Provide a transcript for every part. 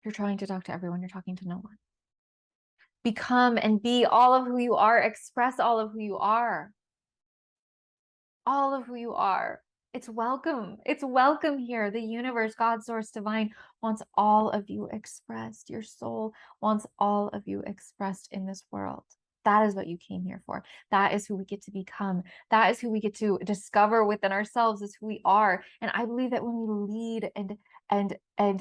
You're trying to talk to everyone. You're talking to no one. Become and be all of who you are. Express all of who you are. All of who you are. It's welcome. It's welcome here. The universe, God, source, divine wants all of you expressed. Your soul wants all of you expressed in this world. That is what you came here for. That is who we get to become. That is who we get to discover within ourselves is who we are. And I believe that when we lead and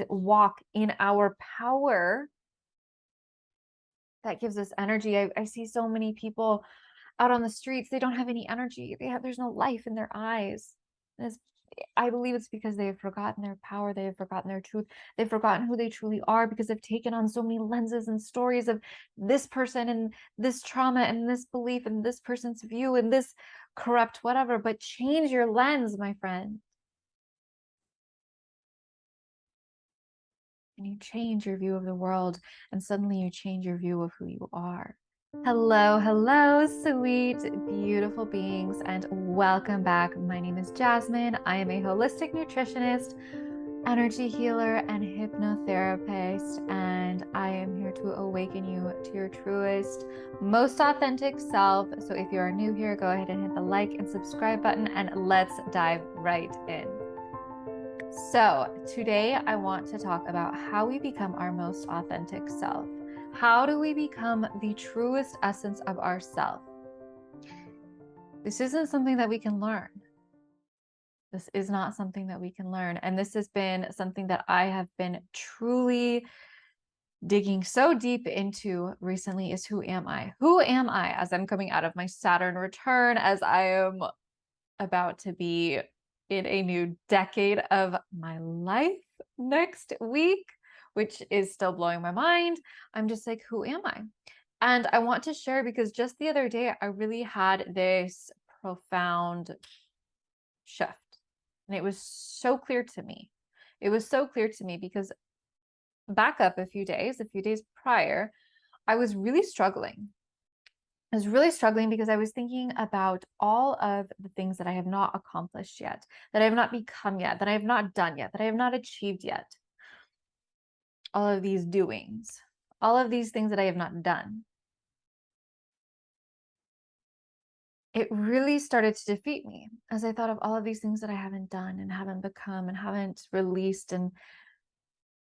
walk in our power, that gives us energy. I see so many people out on the streets, they don't have any energy. There's no life in their eyes. And I believe it's because they have forgotten their power. They have forgotten their truth. They've forgotten who they truly are because they've taken on so many lenses and stories of this person and this trauma and this belief and this person's view and this corrupt whatever. But change your lens, my friend. And you change your view of the world, and suddenly you change your view of who you are. Hello, hello, sweet, beautiful beings, and welcome back. My name is Jasmine. I am a holistic nutritionist, energy healer, and hypnotherapist, and I am here to awaken you to your truest, most authentic self. So if you are new here, go ahead and hit the like and subscribe button, and let's dive right in. So today I want to talk about how we become our most authentic self. How do we become the truest essence of ourself? This isn't something that we can learn. This is not something that we can learn. And this has been something that I have been truly digging so deep into recently is who am I? Who am I as I'm coming out of my Saturn return, as I am about to be in a new decade of my life next week, which is still blowing my mind. I'm just like, who am I? And I want to share because just the other day, I really had this profound shift. And it was so clear to me. It was so clear to me because back up a few days prior, I was really struggling. I was really struggling because I was thinking about all of the things that I have not accomplished yet, that I have not become yet, that I have not done yet, that I have not achieved yet. All of these doings, all of these things that I have not done. It really started to defeat me as I thought of all of these things that I haven't done and haven't become and haven't released and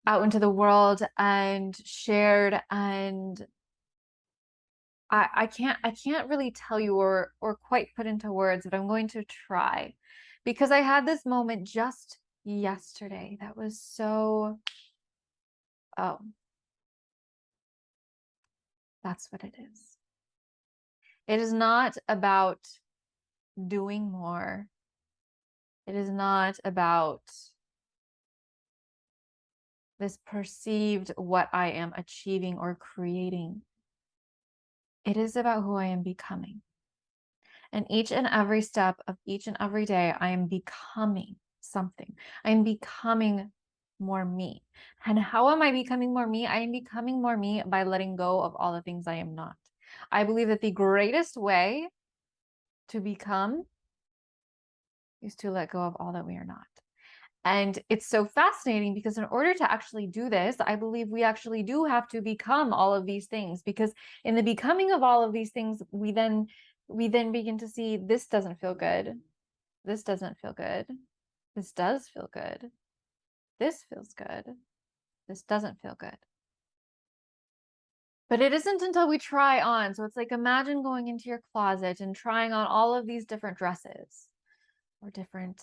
out into the world and shared. And I can't really tell you or quite put into words, but I'm going to try because I had this moment just yesterday that was so, oh, that's what it is. It is not about doing more. It is not about this perceived what I am achieving or creating. It is about who I am becoming. And each and every step of each and every day, I am becoming something. I am becoming more me. And how am I becoming more me? I am becoming more me by letting go of all the things I am not. I believe that the greatest way to become is to let go of all that we are not. And it's so fascinating because in order to actually do this, I believe we actually do have to become all of these things, because in the becoming of all of these things, we then begin to see this doesn't feel good. This doesn't feel good. This does feel good. This feels good. This doesn't feel good. But it isn't until we try on. So it's like, imagine going into your closet and trying on all of these different dresses or different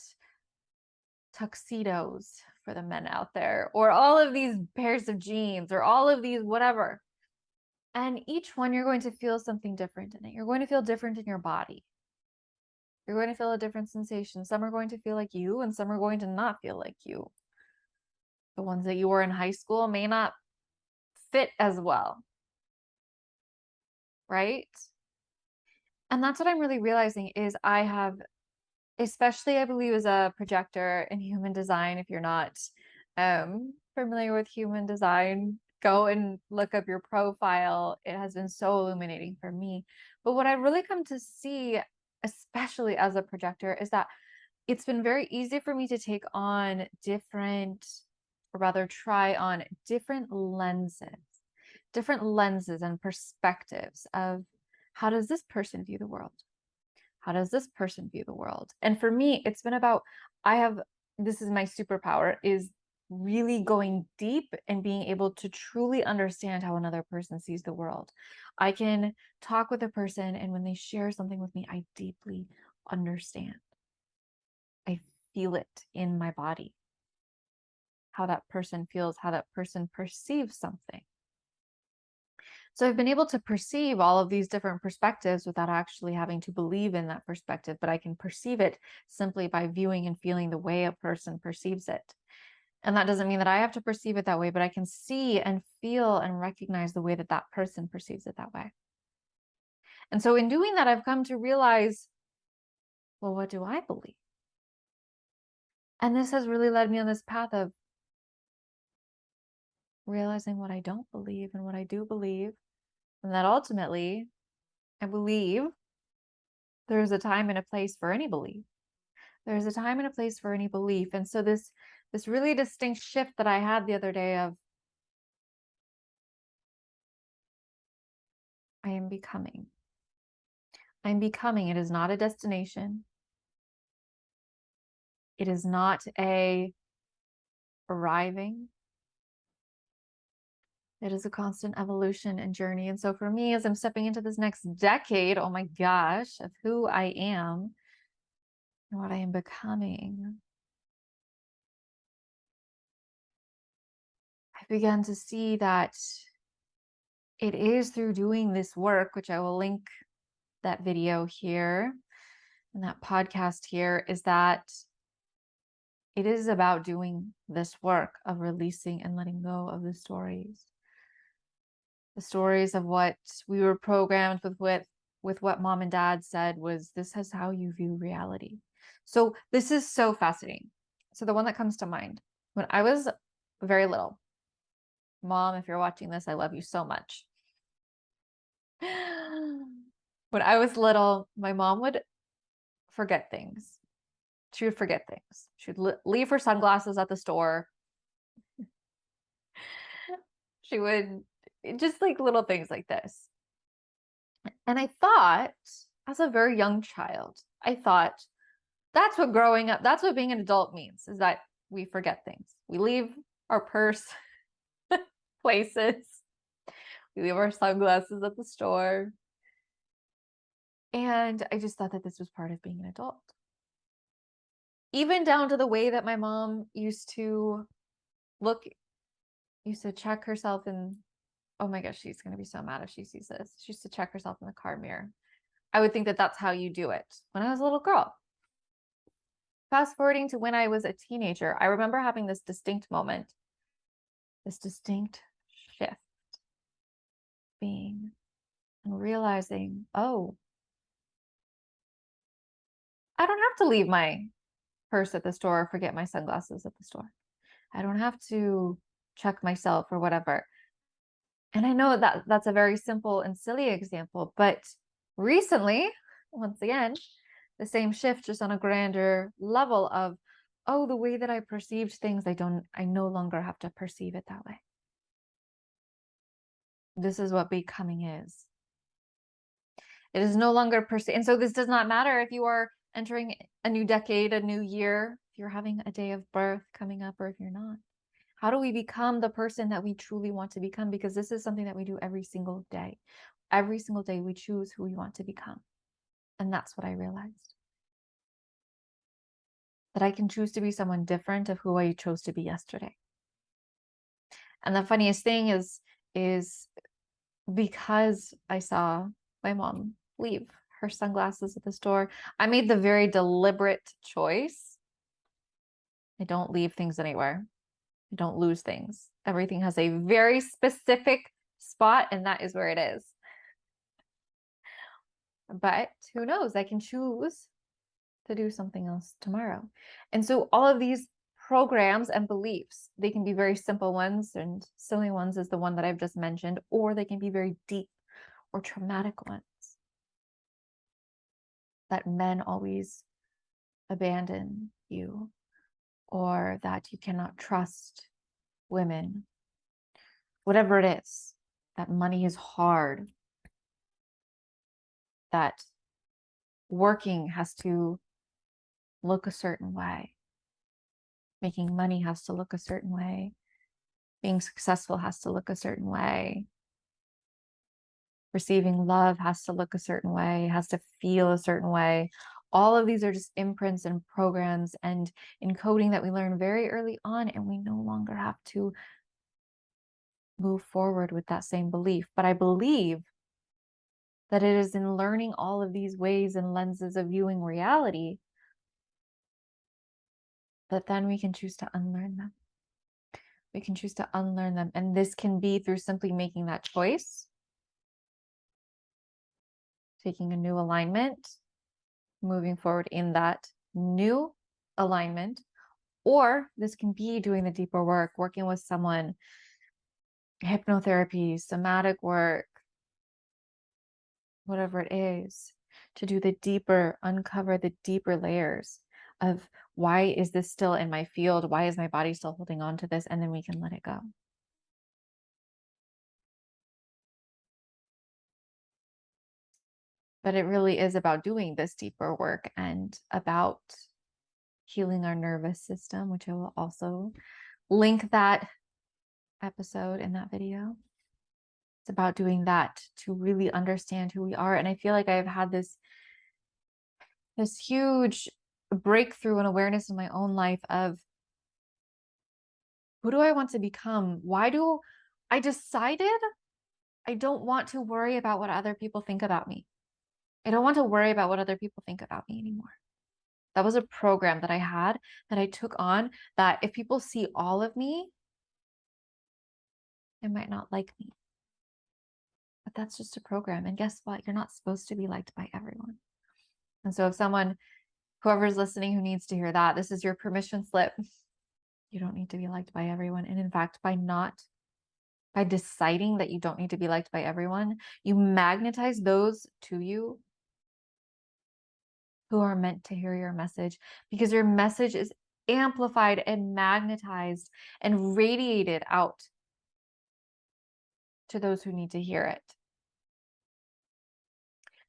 tuxedos for the men out there, or all of these pairs of jeans, or all of these whatever. And each one you're going to feel something different in it. You're going to feel different in your body. You're going to feel a different sensation. Some are going to feel like you, and some are going to not feel like you. The ones that you wore in high school may not fit as well, right? And that's what I'm really realizing is I have, especially I believe as a projector in human design, if you're not familiar with human design, go and look up your profile. It has been so illuminating for me. But what I really come to see, especially as a projector, is that it's been very easy for me to take on different or rather try on different lenses and perspectives of how does this person view the world? How does this person view the world? And for me, it's been about, this is my superpower, is really going deep and being able to truly understand how another person sees the world. I can talk with a person, and when they share something with me, I deeply understand. I feel it in my body, how that person feels, how that person perceives something. So I've been able to perceive all of these different perspectives without actually having to believe in that perspective, but I can perceive it simply by viewing and feeling the way a person perceives it. And that doesn't mean that I have to perceive it that way, but I can see and feel and recognize the way that that person perceives it that way. And so in doing that, I've come to realize, well, what do I believe? And this has really led me on this path of realizing what I don't believe and what I do believe. And that ultimately, I believe there's a time and a place for any belief. There's a time and a place for any belief. And so this really distinct shift that I had the other day of, I am becoming. I'm becoming. It is not a destination. It is not a arriving. It is a constant evolution and journey. And so for me, as I'm stepping into this next decade, oh my gosh, of who I am and what I am becoming, I began to see that it is through doing this work, which I will link that video here and that podcast here, is that it is about doing this work of releasing and letting go of the stories of what we were programmed with what mom and dad said was, this is how you view reality. So this is so fascinating. So the one that comes to mind, when I was very little, Mom, if you're watching this, I love you so much. When I was little, my mom would forget things. She would forget things. She would leave her sunglasses at the store. She would just like little things like this. And I thought, as a very young child, I thought that's what growing up, that's what being an adult means, is that we forget things. We leave our purse places. We leave our sunglasses at the store. And I just thought that this was part of being an adult. Even down to the way that my mom used to check herself in, oh my gosh, she's going to be so mad if she sees this. She used to check herself in the car mirror. I would think that that's how you do it when I was a little girl. Fast forwarding to when I was a teenager, I remember having this distinct moment, this distinct shift, being and realizing, oh, I don't have to leave my purse at the store or forget my sunglasses at the store. I don't have to check myself or whatever. And I know that that's a very simple and silly example, but recently, once again, the same shift, just on a grander level of, oh, the way that I perceived things, I no longer have to perceive it that way. This is what becoming is. It is no longer perceived. And so this does not matter if you are entering a new decade, a new year, if you're having a day of birth coming up, or if you're not. How do we become the person that we truly want to become? Because this is something that we do every single day. Every single day we choose who we want to become. And that's what I realized. That I can choose to be someone different of who I chose to be yesterday. And the funniest thing is because I saw my mom leave her sunglasses at the store, I made the very deliberate choice. I don't leave things anywhere. I don't lose things. Everything has a very specific spot, and that is where it is. But who knows? I can choose to do something else tomorrow. And so all of these programs and beliefs, they can be very simple ones, and silly ones is the one that I've just mentioned, or they can be very deep or traumatic ones. That men always abandon you, or that you cannot trust women, whatever it is, that money is hard, that working has to look a certain way, making money has to look a certain way, being successful has to look a certain way, receiving love has to look a certain way, has to feel a certain way. All of these are just imprints and programs and encoding that we learn very early on, and we no longer have to move forward with that same belief. But I believe that it is in learning all of these ways and lenses of viewing reality that then we can choose to unlearn them. We can choose to unlearn them. And this can be through simply making that choice, taking a new alignment, moving forward in that new alignment. Or this can be doing the deeper work, working with someone, hypnotherapy, somatic work, whatever it is, to do the deeper, uncover the deeper layers of why is this still in my field? Why is my body still holding on to this? And then we can let it go. But it really is about doing this deeper work and about healing our nervous system, which I will also link that episode in that video. It's about doing that to really understand who we are. And I feel like I've had this huge breakthrough and awareness in my own life of, who do I want to become? Why do I decided I don't want to worry about what other people think about me? I don't want to worry about what other people think about me anymore. That was a program that I had, that I took on, that if people see all of me, they might not like me. But that's just a program. And guess what? You're not supposed to be liked by everyone. And so if someone, whoever's listening who needs to hear that, this is your permission slip. You don't need to be liked by everyone. And in fact, by deciding that you don't need to be liked by everyone, you magnetize those to you who are meant to hear your message, because your message is amplified and magnetized and radiated out to those who need to hear it.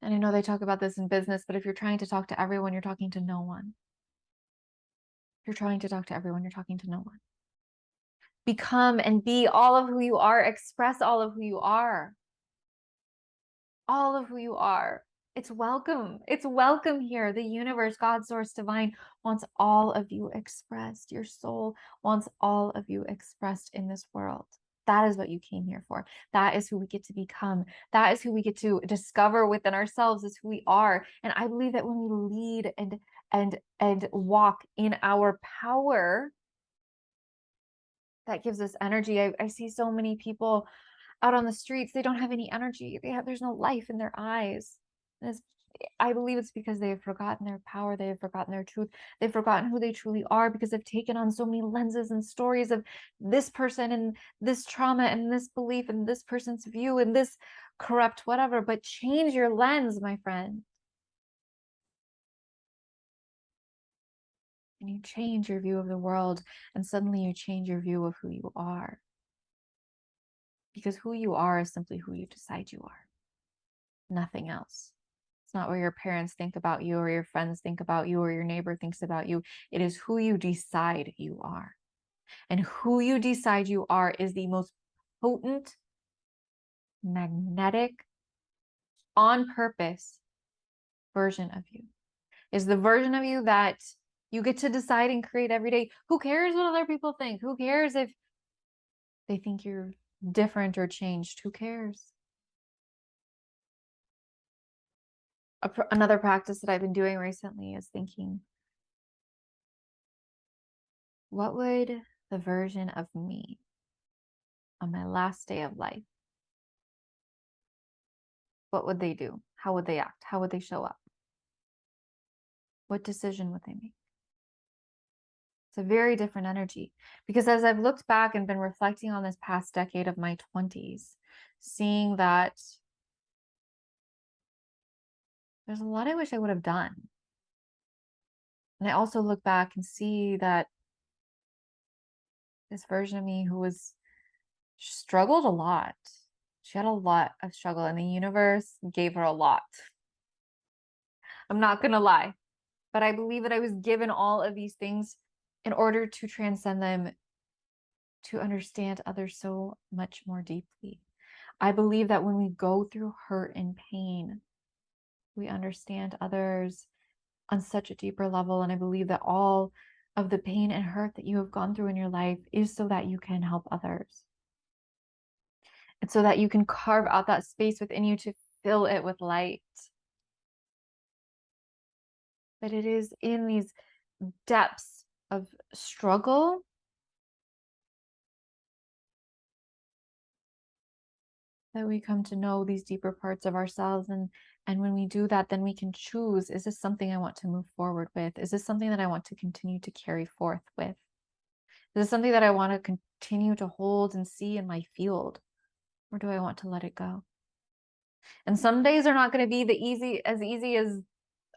And I know they talk about this in business, but if you're trying to talk to everyone, you're talking to no one. If you're trying to talk to everyone, you're talking to no one. Become and be all of who you are. Express all of who you are. All of who you are. It's welcome. It's welcome here. The universe, God, source, divine wants all of you expressed. Your soul wants all of you expressed in this world. That is what you came here for. That is who we get to become. That is who we get to discover within ourselves, is who we are. And I believe that when we lead and walk in our power, that gives us energy. I see so many people out on the streets, they don't have any energy. There's no life in their eyes. I believe it's because they have forgotten their power. They have forgotten their truth. They've forgotten who they truly are, because they've taken on so many lenses and stories of this person and this trauma and this belief and this person's view and this corrupt whatever. But change your lens, my friend. And you change your view of the world, and suddenly you change your view of who you are. Because who you are is simply who you decide you are. Nothing else. It's not what your parents think about you, or your friends think about you, or your neighbor thinks about you. It is who you decide you are. And who you decide you are is the most potent, magnetic, on purpose version of you. Is the version of you that you get to decide and create every day. Who cares what other people think? Who cares if they think you're different or changed? Who cares? Another practice that I've been doing recently is thinking, what would the version of me on my last day of life, what would they do? How would they act? How would they show up? What decision would they make? It's a very different energy, because as I've looked back and been reflecting on this past decade of my 20s, seeing that there's a lot I wish I would have done. And I also look back and see that this version of me who struggled a lot. She had a lot of struggle, and the universe gave her a lot. I'm not gonna lie, but I believe that I was given all of these things in order to transcend them, to understand others so much more deeply. I believe that when we go through hurt and pain, we understand others on such a deeper level. And I believe that all of the pain and hurt that you have gone through in your life is so that you can help others. It's so that you can carve out that space within you to fill it with light. But it is in these depths of struggle that we come to know these deeper parts of ourselves. And when we do that, then we can choose, is this something I want to move forward with? Is this something that I want to continue to carry forth with? Is this something that I want to continue to hold and see in my field? Or do I want to let it go? And some days are not going to be as easy as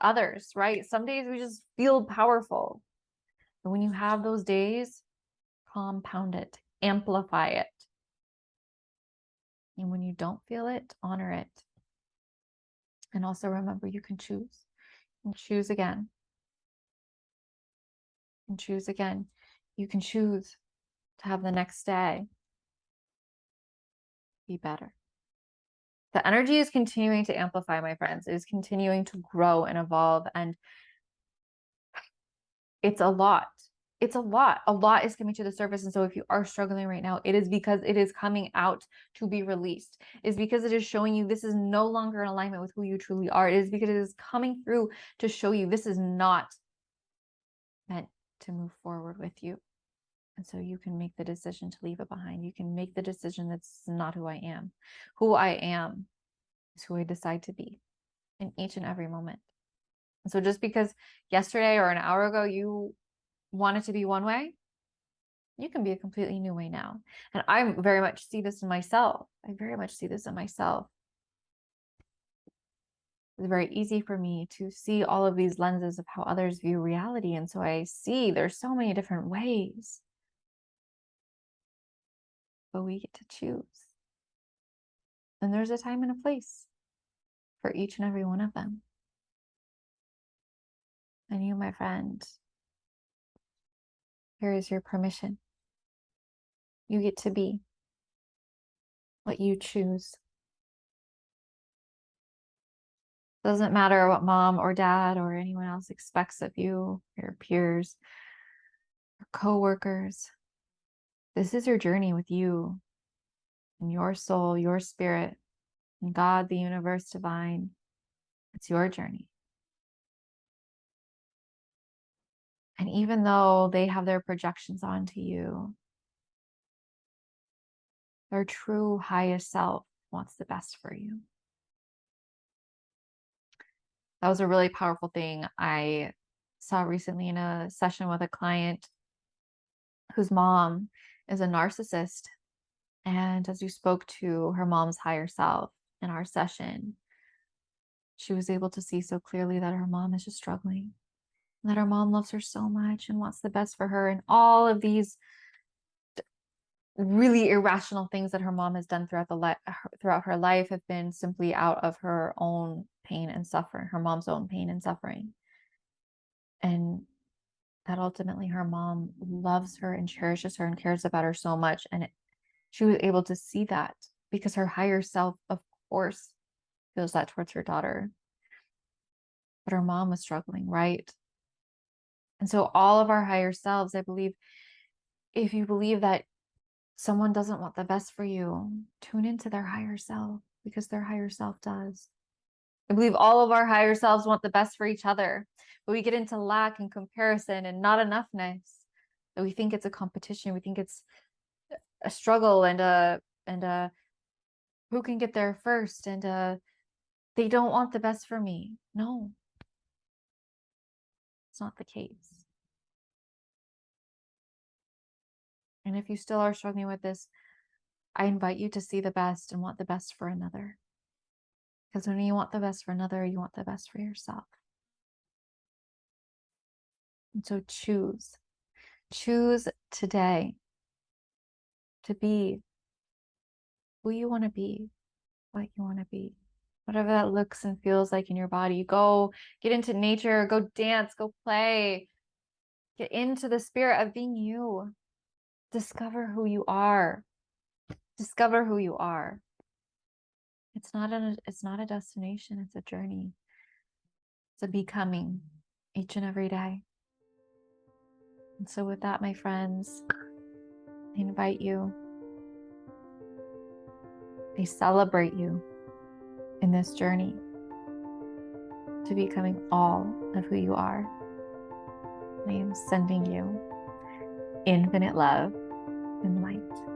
others, right? Some days we just feel powerful. But when you have those days, compound it, amplify it. And when you don't feel it, honor it. And also remember, you can choose and choose again and choose again. You can choose to have the next day be better. The energy is continuing to amplify, my friends. It is continuing to grow and evolve. And it's a lot. It's a lot. A lot is coming to the surface. And so if you are struggling right now, it is because it is coming out to be released. It's because it is showing you this is no longer in alignment with who you truly are. It is because it is coming through to show you this is not meant to move forward with you. And so you can make the decision to leave it behind. You can make the decision that's not who I am. Who I am is who I decide to be in each and every moment. And so just because yesterday or an hour ago you wanted to be one way, you can be a completely new way now. And I very much see this in myself. I very much see this in myself. It's very easy for me to see all of these lenses of how others view reality. And so I see there's so many different ways. But we get to choose. And there's a time and a place for each and every one of them. And you, my friend, here is your permission. You get to be what you choose. Doesn't matter what mom or dad or anyone else expects of you, your peers, your coworkers. This is your journey with you and your soul, your spirit, and God, the universe, divine. It's your journey. And even though they have their projections onto you, their true highest self wants the best for you. That was a really powerful thing I saw recently in a session with a client whose mom is a narcissist. And as we spoke to her mom's higher self in our session, she was able to see so clearly that her mom is just struggling, that her mom loves her so much and wants the best for her. And all of these really irrational things that her mom has done throughout her life have been simply out of her own pain and suffering, her mom's own pain and suffering. And that ultimately her mom loves her and cherishes her and cares about her so much. And she was able to see that because her higher self, of course, feels that towards her daughter. But her mom was struggling, right? And so all of our higher selves, I believe, if you believe that someone doesn't want the best for you, tune into their higher self because their higher self does. I believe all of our higher selves want the best for each other, but we get into lack and comparison and not enoughness. And we think it's a competition. We think it's a struggle and who can get there first, and they don't want the best for me. No, it's not the case. And if you still are struggling with this, I invite you to see the best and want the best for another. Because when you want the best for another, you want the best for yourself. And so choose today to be who you want to be, what you want to be, whatever that looks and feels like in your body. Go get into nature, go dance, go play, get into the spirit of being you. Discover who you are. Discover who you are. It's not a destination, it's a journey. It's a becoming each and every day. And so with that, my friends, I invite you, I celebrate you in this journey to becoming all of who you are. I am sending you infinite love and light.